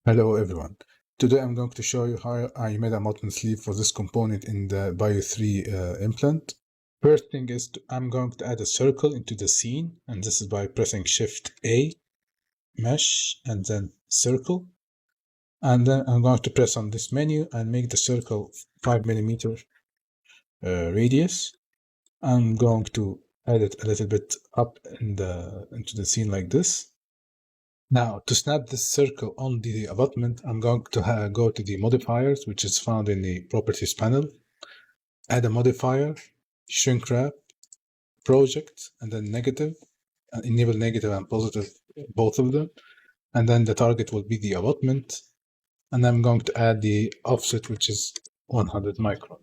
Hello everyone. Today I'm going to show you how I made a abutment sleeve for this component in the Bio 3 implant. First thing is I'm going to add a circle into the scene, and this is by pressing Shift A, Mesh, and then Circle. And then I'm going to press on this menu and make the circle 5mm radius. I'm going to add it a little bit up into the scene like this. Now, to snap this circle on the abutment, I'm going to go to the modifiers, which is found in the properties panel, add a modifier, shrink wrap, project, and then negative, and enable negative and positive, both of them. And then the target will be the abutment. And I'm going to add the offset, which is 100 micron.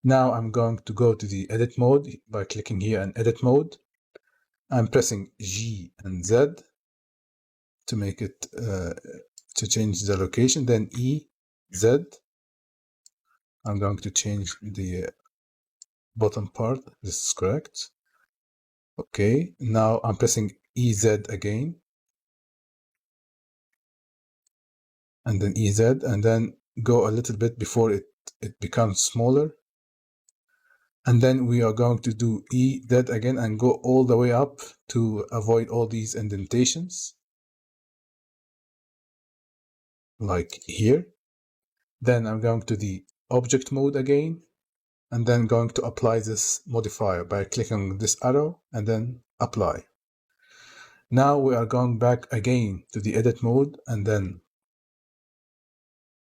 Now I'm going to go to the edit mode by clicking here in edit mode. I'm pressing G and Z to make it to change the location, then E, Z. I'm going to change the bottom part. This is correct. Okay, now I'm pressing EZ again, and then EZ, and then go a little bit before it becomes smaller. And then we are going to do EZ again and go all the way up to avoid all these indentations, like here. Then I'm going to the object mode again, and then going to apply this modifier by clicking this arrow and then apply. Now we are going back again to the edit mode and then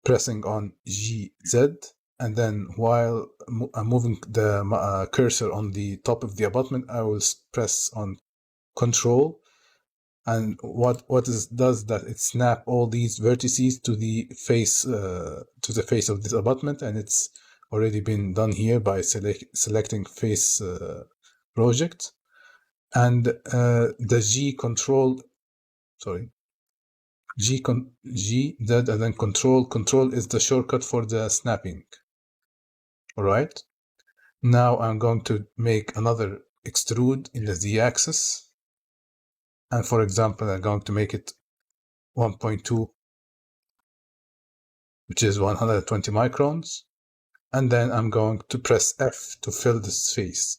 pressing on GZ, and then while I'm moving the cursor on the top of the abutment, I will press on Control, and what does that it snap all these vertices to the face of this abutment, and it's already been done here by selecting face project, and the G Z and then control is the shortcut for the snapping. All right, now I'm going to make another extrude in the Z axis, and for example I'm going to make it 1.2, which is 120 microns. And then I'm going to press F to fill this face.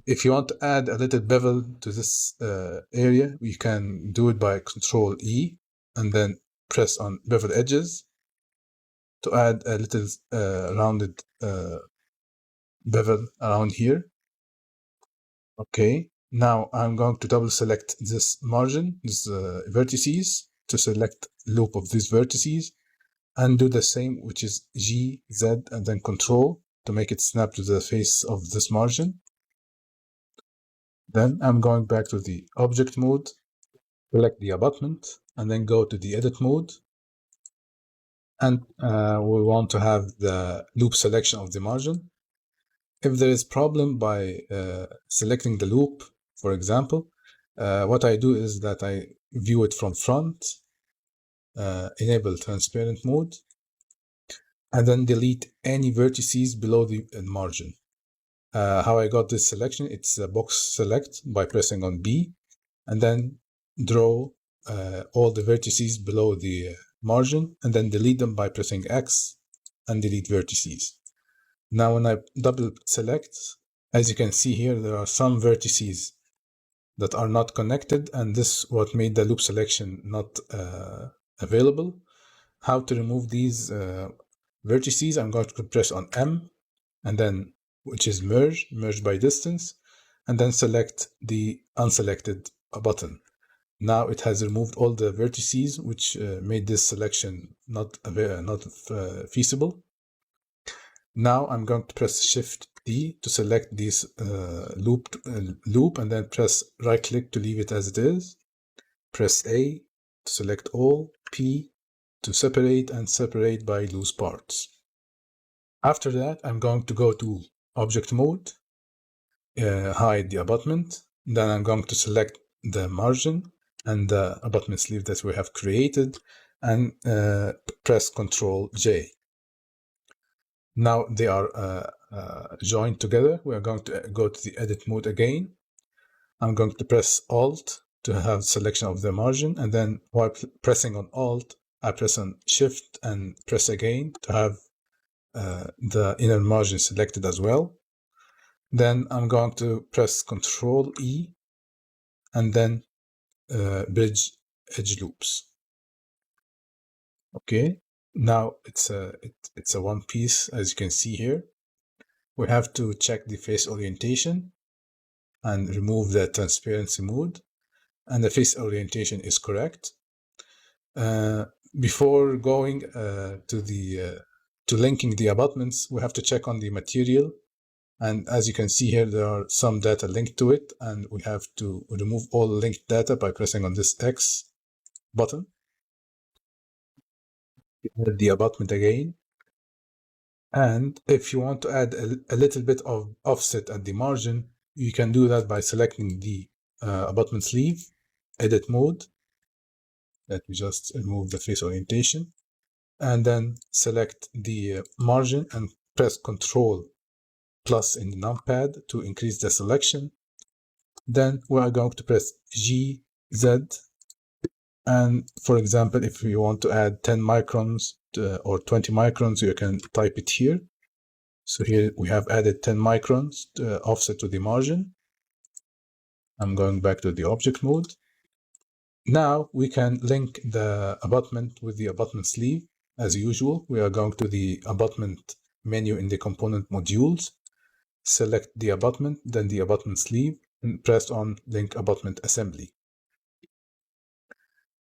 If you want to add a little bevel to this area, you can do it by Control E and then press on bevel edges to add a little rounded bevel around here. Okay, now I'm going to double select this margin, these vertices, to select loop of these vertices, and do the same, which is G, Z, and then Control to make it snap to the face of this margin. Then I'm going back to the object mode, select the abutment, and then go to the edit mode. And we want to have the loop selection of the margin. If there is problem by selecting the loop, for example, what I do is that I view it from front, enable transparent mode, and then delete any vertices below the margin. How I got this selection, it's a box select by pressing on B, and then draw all the vertices below the margin, and then delete them by pressing X and delete vertices. Now when I double select, as you can see here, there are some vertices that are not connected, and this what made the loop selection not available. How to remove these vertices? I'm going to press on M, and then which is merge by distance, and then select the unselected button. Now it has removed all the vertices, which made this selection not feasible. Now I'm going to press Shift D to select this loop, and then press right click to leave it as it is. Press A to select all, P to separate, and separate by loose parts. After that, I'm going to go to object mode, hide the abutment. Then I'm going to select the margin and the abutment sleeve that we have created, and press Ctrl J. Now they are joined together. We are going to go to the edit mode again. I'm going to press Alt to have selection of the margin, and then while pressing on Alt, I press on Shift and press again to have the inner margin selected as well. Then I'm going to press Control E and then bridge edge loops. Okay, now it's a one piece, as you can see here. We have to check the face orientation and remove the transparency mode, and the face orientation is correct. Before going to linking the abutments, we have to check on the material. And as you can see here, there are some data linked to it, and we have to remove all linked data by pressing on this X button. Add the abutment again. And if you want to add a little bit of offset at the margin, you can do that by selecting the abutment sleeve, edit mode. Let me just remove the face orientation, and then select the margin and press Ctrl plus in the numpad to increase the selection. Then we are going to press G, Z, and for example, if you want to add 10 microns or 20 microns, you can type it here. So here we have added 10 microns offset to the margin. I'm going back to the object mode. Now we can link the abutment with the abutment sleeve. As usual, we are going to the abutment menu in the component modules, select the abutment, then the abutment sleeve, and press on Link Abutment Assembly.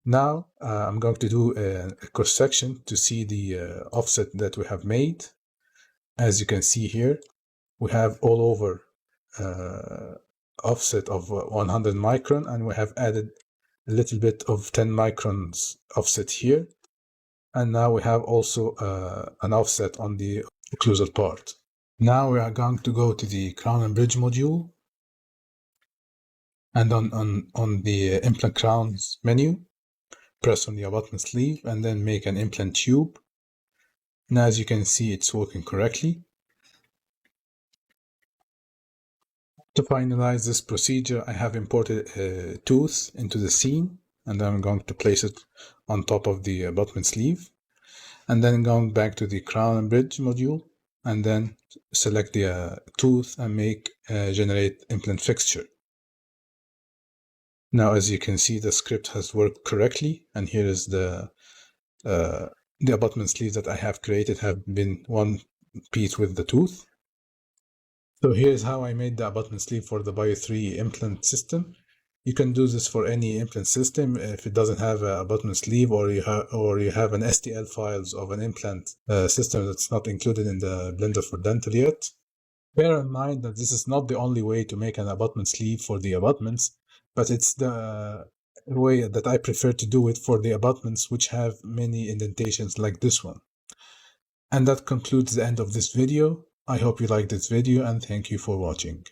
Now I'm going to do a cross-section to see the offset that we have made. As you can see here, we have all over offset of 100 micron, and we have added a little bit of 10 microns offset here. And now we have also an offset on the occlusal part. Now we are going to go to the crown and bridge module, and on the implant crowns menu, press on the abutment sleeve and then make an implant tube. Now as you can see, it's working correctly. To finalize this procedure, I have imported a tooth into the scene, and I'm going to place it on top of the abutment sleeve, and then going back to the crown and bridge module, and then select the tooth and make generate implant fixture. Now as you can see, the script has worked correctly, and here is the abutment sleeve that I have created have been one piece with the tooth. So here's how I made the abutment sleeve for the Bio 3 implant system. You can do this for any implant system if it doesn't have an abutment sleeve, or you have an STL files of an implant system that's not included in the Blender for Dental yet. Bear in mind that this is not the only way to make an abutment sleeve for the abutments, but it's the way that I prefer to do it for the abutments which have many indentations like this one. And that concludes the end of this video. I hope you liked this video, and thank you for watching.